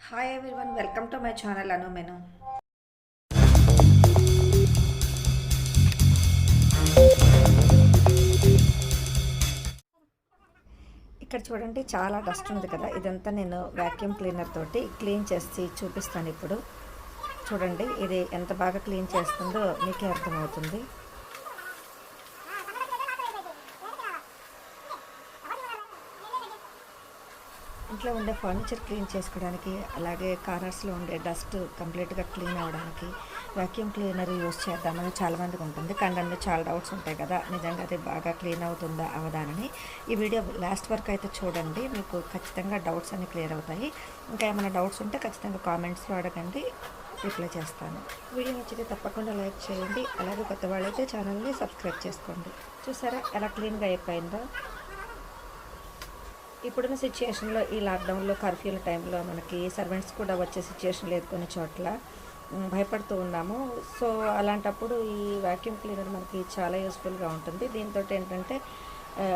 Hi everyone, welcome to my channel Anu menu. ఇక్కడ చూడండి, చాలా డస్ట్ ఉంది కదా. ఇదంతా నేను వ్యాక్యూమ్ క్లీనర్ తోటి క్లీన్ చేసి చూపిస్తాను. ఇప్పుడు చూడండి, ఇది ఎంత బాగా క్లీన్ చేస్తుందో మీకే అర్థమవుతుంది. ఇంట్లో ఉండే ఫర్నిచర్ క్లీన్ చేసుకోవడానికి, అలాగే కార్నర్స్లో ఉండే డస్ట్ కంప్లీట్గా క్లీన్ అవ్వడానికి వ్యాక్యూమ్ క్లీనర్ యూస్ చేద్దామని చాలామందికి ఉంటుంది. కానీ దానిలో చాలా డౌట్స్ ఉంటాయి కదా, నిజంగా అది బాగా క్లీన్ అవుతుందా అవదానని. ఈ వీడియో లాస్ట్ వరకు అయితే చూడండి, మీకు ఖచ్చితంగా డౌట్స్ అన్ని క్లియర్ అవుతాయి. ఇంకా ఏమైనా డౌట్స్ ఉంటే ఖచ్చితంగా కామెంట్స్లో అడగండి, రిప్లై చేస్తాను. వీడియో నచ్చితే తప్పకుండా లైక్ చేయండి. అలాగే కొత్త వాళ్ళైతే ఛానల్ని సబ్స్క్రైబ్ చేసుకోండి. చూసారా ఎలా క్లీన్గా అయిపోయిందో. ఇప్పుడున్న సిచ్యుయేషన్లో, ఈ లాక్డౌన్లో, కర్ఫ్యూల టైంలో మనకి సర్వెంట్స్ కూడా వచ్చే సిచ్యుయేషన్ లేదు. కొన్ని చోట్ల భయపడుతూ ఉన్నాము. సో అలాంటప్పుడు ఈ వ్యాక్యూమ్ క్లీనర్ మనకి చాలా యూస్ఫుల్గా ఉంటుంది. దీంతో ఏంటంటే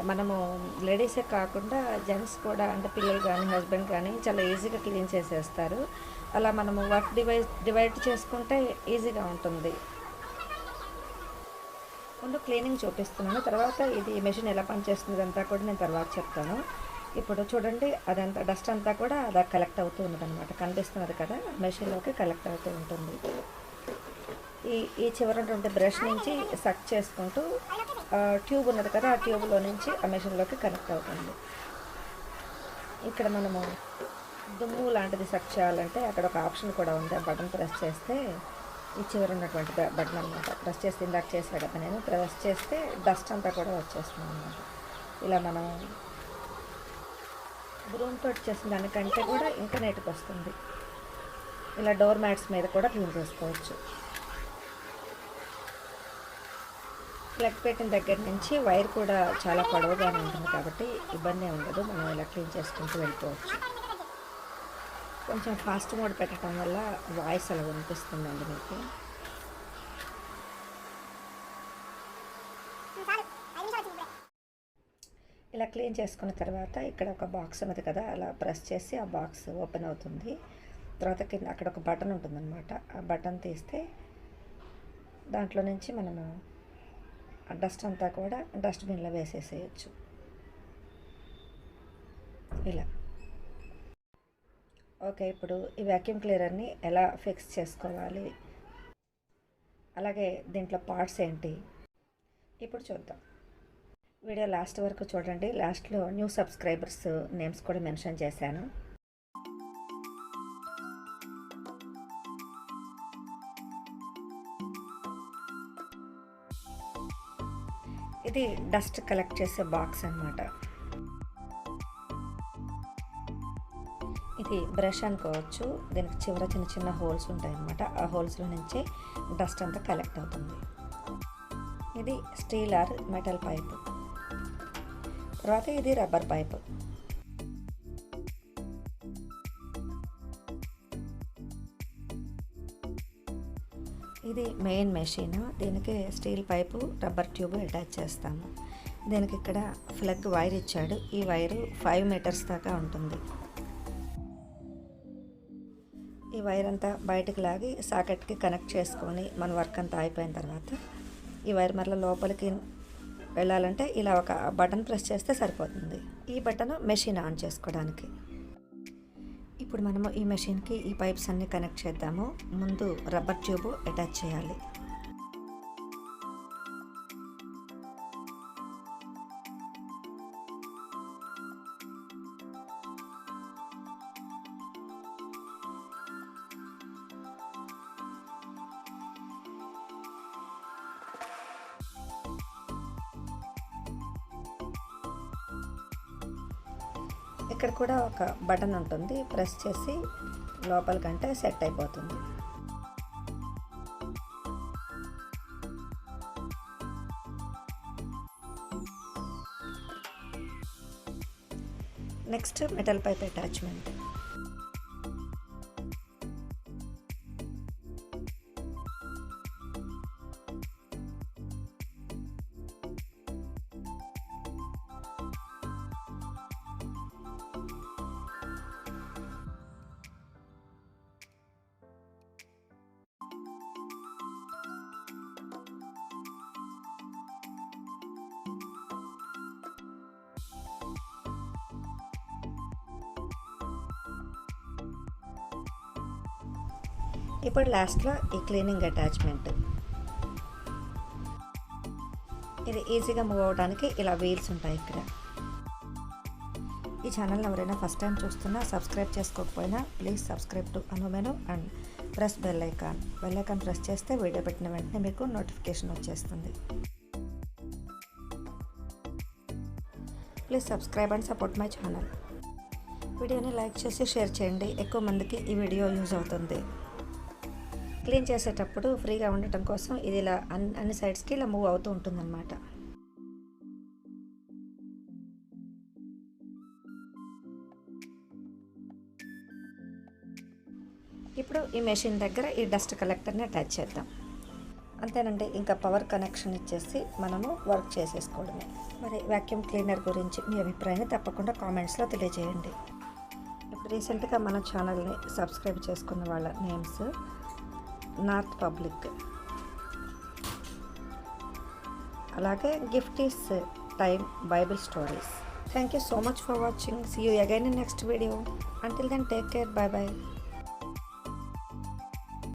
మనము లేడీసే కాకుండా జెంట్స్ కూడా, అంటే పిల్లలు కానీ హస్బెండ్ కానీ చాలా ఈజీగా క్లీన్ చేసేస్తారు. అలా మనము వర్క్ డివైడ్ చేసుకుంటే ఈజీగా ఉంటుంది. ముందు క్లీనింగ్ చూపిస్తున్నాను, తర్వాత ఇది మెషిన్ ఎలా పనిచేస్తుంది అంతా కూడా నేను తర్వాత చెప్తాను. ఇప్పుడు చూడండి, అదంతా డస్ట్ అంతా కూడా అలా కలెక్ట్ అవుతూ ఉన్నదనమాట. కనిపిస్తున్నది కదా, మెషిన్లోకి కలెక్ట్ అవుతూ ఉంటుంది. ఈ చివరటువంటి బ్రష్ నుంచి సక్ చేసుకుంటూ ట్యూబ్ ఉన్నది కదా, ఆ ట్యూబ్లో నుంచి ఆ మెషిన్లోకి కనెక్ట్ అవుతుంది. ఇక్కడ మనము దుమ్ము లాంటిది సక్ చేయాలంటే అక్కడ ఒక ఆప్షన్ కూడా ఉంది. ఆ బటన్ ప్రెస్ చేస్తే, ఈ చివర ఉన్నటువంటి బటన్ అనమాట, ప్రెస్ చేస్తే ఇందాక చేసా కదా నేను, ప్రెస్ చేస్తే డస్ట్ అంతా కూడా వచ్చేస్తుంది అనమాట. ఇలా మనం బ్రూమ్ తోటి చేసిన దానికంటే కూడా ఇంకా నీట్గా వస్తుంది. ఇలా డోర్ మ్యాట్స్ మీద కూడా క్లీన్ చేసుకోవచ్చు. ప్లగ్ పెట్టిన దగ్గర నుంచి వైర్ కూడా చాలా పొడవుగానే ఉంటుంది కాబట్టి ఇబ్బంది ఉండదు. మనం ఇలా క్లీన్ చేసుకుంటూ వెళ్ళిపోవచ్చు. కొంచెం ఫాస్ట్ మోడ్ పెట్టడం వల్ల వాయిస్ అలా వినిపిస్తుందండి మీకు. ఇలా క్లీన్ చేసుకున్న తర్వాత ఇక్కడ ఒక బాక్స్ ఉన్నది కదా, అలా ప్రెస్ చేసి ఆ బాక్స్ ఓపెన్ అవుతుంది. తర్వాత కింద అక్కడ ఒక బటన్ ఉంటుందన్నమాట. ఆ బటన్ తీస్తే దాంట్లో నుంచి మనము ఆ డస్ట్ అంతా కూడా డస్ట్బిన్లో వేసేసేయచ్చు. ఇలా ఓకే. ఇప్పుడు ఈ వ్యాక్యూమ్ క్లీనర్ని ఎలా ఫిక్స్ చేసుకోవాలి, అలాగే దీంట్లో పార్ట్స్ ఏంటి ఇప్పుడు చూద్దాం. వీడియో లాస్ట్ వరకు చూడండి. లాస్ట్లో న్యూ సబ్స్క్రైబర్స్ నేమ్స్ కూడా మెన్షన్ చేశాను. ఇది డస్ట్ కలెక్ట్ చేసే బాక్స్ అన్నమాట. ఇది బ్రష్ అనుకోవచ్చు. దీనికి చివర చిన్న చిన్న హోల్స్ ఉంటాయి అన్నమాట. ఆ హోల్స్లో నుంచి డస్ట్ అంతా కలెక్ట్ అవుతుంది. ఇది స్టీల్ ఆర్ మెటల్ పైప్. తర్వాత ఇది రబ్బర్ పైప్. ఇది మెయిన్ మెషిన్. దీనికి steel pipe, rubber tube attach చేస్తాము. దీనికి ఇక్కడ ప్లగ్ వైర్ ఇచ్చాడు. ఈ వైరు 5 మీటర్స్ దాకా ఉంటుంది. ఈ వైర్ అంతా బయటకు లాగి సాకెట్కి కనెక్ట్ చేసుకొని మన వర్క్ అంతా అయిపోయిన తర్వాత ఈ వైర్ మరలా లోపలికి వెళ్ళాలంటే ఇలా ఒక బటన్ ప్రెస్ చేస్తే సరిపోతుంది. ఈ బటన్ మెషిన్ ఆన్ చేసుకోవడానికి. ఇప్పుడు మనము ఈ మెషిన్కి ఈ పైప్స్ అన్నీ కనెక్ట్ చేద్దాము. ముందు రబ్బర్ ట్యూబ్ అటాచ్ చేయాలి. ఇక్కడ కూడా ఒక బటన్ ఉంటుంది, ప్రెస్ చేసి లోపలికంటే సెట్ అయిపోతుంది. Next metal pipe attachment. ఇప్పుడు లాస్ట్లో ఈ క్లీనింగ్ అటాచ్మెంట్, ఇది ఈజీగా మూవ్ అవ్వడానికి ఇలా వీల్స్ ఉంటాయి ఇక్కడ. ఈ ఛానల్ ఎవరైనా ఫస్ట్ టైం చూస్తున్నా సబ్స్క్రైబ్ చేసుకోకపోయినా ప్లీజ్ సబ్స్క్రైబ్ టు అనుమెను and press bell icon. Press చేస్తే వీడియో పెట్టిన వెంటనే మీకు నోటిఫికేషన్ వచ్చేస్తుంది. Please subscribe and support my channel. వీడియోని లైక్ చేసి షేర్ చేయండి, ఎక్కువ మందికి ఈ వీడియో యూజ్ అవుతుంది. క్లీన్ చేసేటప్పుడు ఫ్రీగా ఉండటం కోసం ఇది ఇలా అన్ని సైడ్స్కి ఇలా మూవ్ అవుతూ ఉంటుందన్నమాట. ఇప్పుడు ఈ మెషిన్ దగ్గర ఈ డస్ట్ కలెక్టర్ని అటాచ్ చేద్దాం. అంతేనండి, ఇంకా పవర్ కనెక్షన్ ఇచ్చేసి మనము వర్క్ చేసేసుకోవడమే. మరి వాక్యూమ్ క్లీనర్ గురించి మీ అభిప్రాయాన్ని తప్పకుండా కామెంట్స్లో తెలియజేయండి. ఇప్పుడు రీసెంట్గా మన ఛానల్ని సబ్స్క్రైబ్ చేసుకున్న వాళ్ళ నేమ్స్: నార్త్ పబ్లిక్, అలాగే gift is time Bible stories. Thank you so much for watching. See you again in next video. Until then, take care. Bye bye.